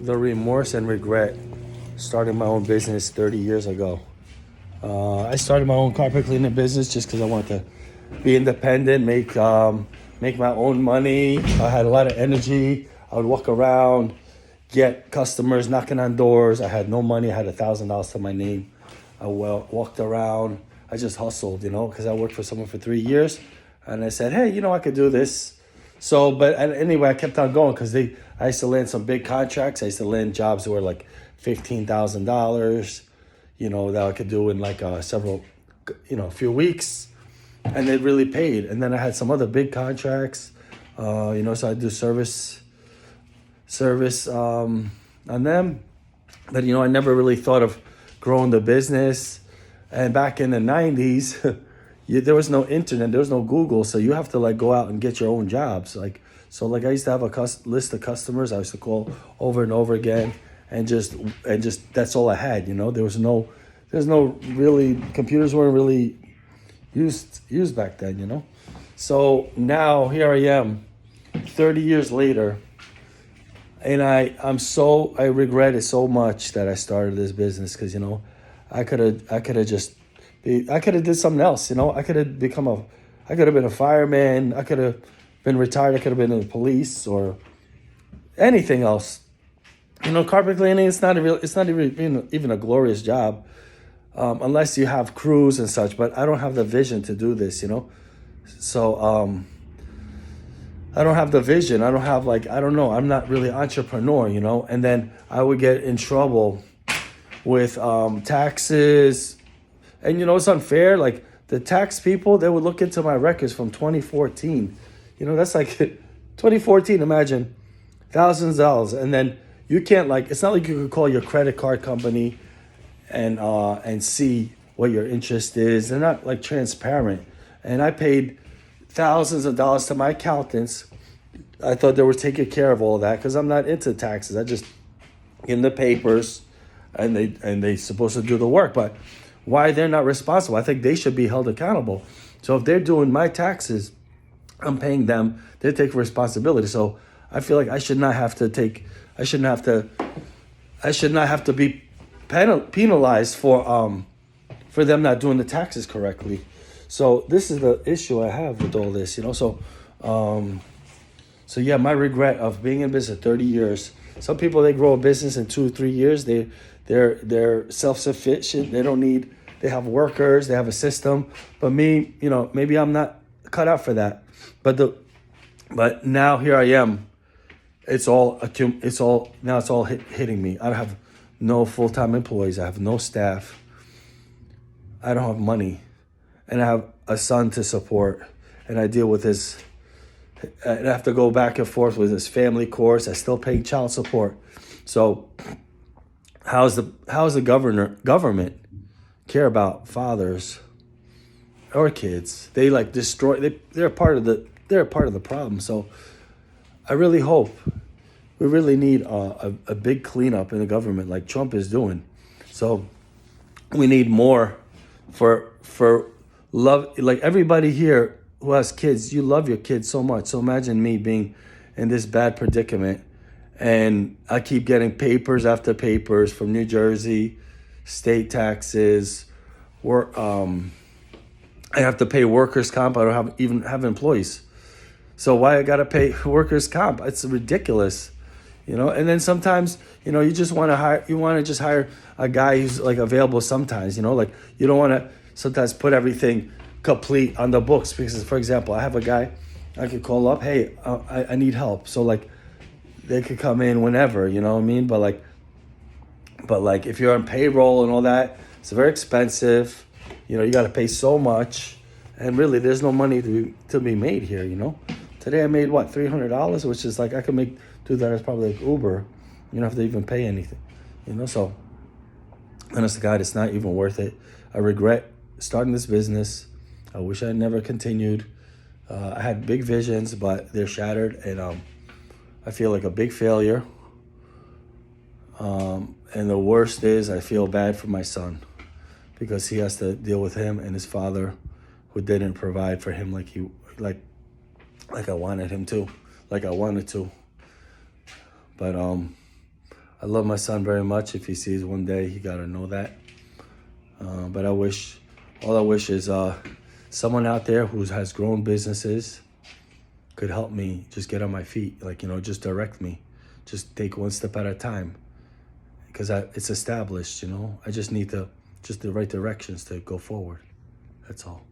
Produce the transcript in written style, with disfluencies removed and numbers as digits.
the remorse and regret starting my own business 30 years ago. I started my own carpet cleaning business just because I wanted to be independent, make my own money. I had a lot of energy. I would walk around, get customers knocking on doors. I had no money. I had $1,000 to my name. I walked around. I just hustled, because I worked for someone for 3 years. And I said, hey, I could do this. So, but anyway, I kept on going because I used to land some big contracts. I used to land jobs that were like $15,000, that I could do in like a few weeks. And it really paid. And then I had some other big contracts, so I do service on them. But, I never really thought of growing the business. And back in the 90s, there was no internet, there was no Google, so you have to like go out and get your own jobs. I used to have a list of customers I used to call over and over again, and just that's all I had. There's no really, computers weren't really used back then. So now here I am, 30 years later, and I regret it so much that I started this business because I could have did something else. I could have been a fireman. I could have been retired. I could have been in the police or anything else. Carpet cleaning, it's not even a glorious job, unless you have crews and such, but I don't have the vision to do this, So, I don't have the vision. I don't have I don't know. I'm not really entrepreneur, and then I would get in trouble with taxes. And it's unfair. Like the tax people, they would look into my records from 2014. That's like 2014. Imagine thousands of dollars, and then you can't it's not like you could call your credit card company and see what your interest is. They're not like transparent. And I paid thousands of dollars to my accountants. I thought they were taking care of all that because I'm not into taxes. I just give them the papers, and they supposed to do the work, but why they're not responsible? I think they should be held accountable. So if they're doing my taxes, I'm paying them. They take responsibility. So I feel like I should not have to be penalized for them not doing the taxes correctly. So this is the issue I have with all this, So yeah, my regret of being in business 30 years. Some people, they grow a business in 2 or 3 years. They're self-sufficient. They have workers, they have a system. But me, maybe I'm not cut out for that. But now here I am. It's all hitting me. I have no full-time employees. I have no staff. I don't have money. And I have a son to support. And I deal with his, and I have to go back and forth with his family course. I still pay child support. So how's the government care about fathers or kids? They destroy. They're part of the problem. So I really hope we really need a big cleanup in the government like Trump is doing. So we need more for love. Like everybody here who has kids, you love your kids so much. So imagine me being in this bad predicament. And I keep getting papers after papers from New Jersey, state taxes. I have to pay workers' comp. I don't even have employees. So why I gotta pay workers' comp? It's ridiculous, And then sometimes, you just want to just hire a guy who's like available sometimes, you don't want to sometimes put everything complete on the books because, for example, I have a guy I could call up, hey, I need help. So they could come in whenever, you know what I mean? But if you're on payroll and all that, it's very expensive. You got to pay so much, and really, there's no money to be made here. Today I made $300, which is I could do that as probably like Uber. You don't have to even pay anything. So honest to God, it's not even worth it. I regret starting this business. I wish I never continued. I had big visions, but they're shattered, and I feel like a big failure. And the worst is I feel bad for my son because he has to deal with him and his father who didn't provide for him like I wanted him to, like I wanted to. But I love my son very much. If he sees one day, he got to know that. But all I wish is someone out there who has grown businesses could help me just get on my feet. Like, just direct me. Just take one step at a time. Because it's established, I just need just the right directions to go forward. That's all.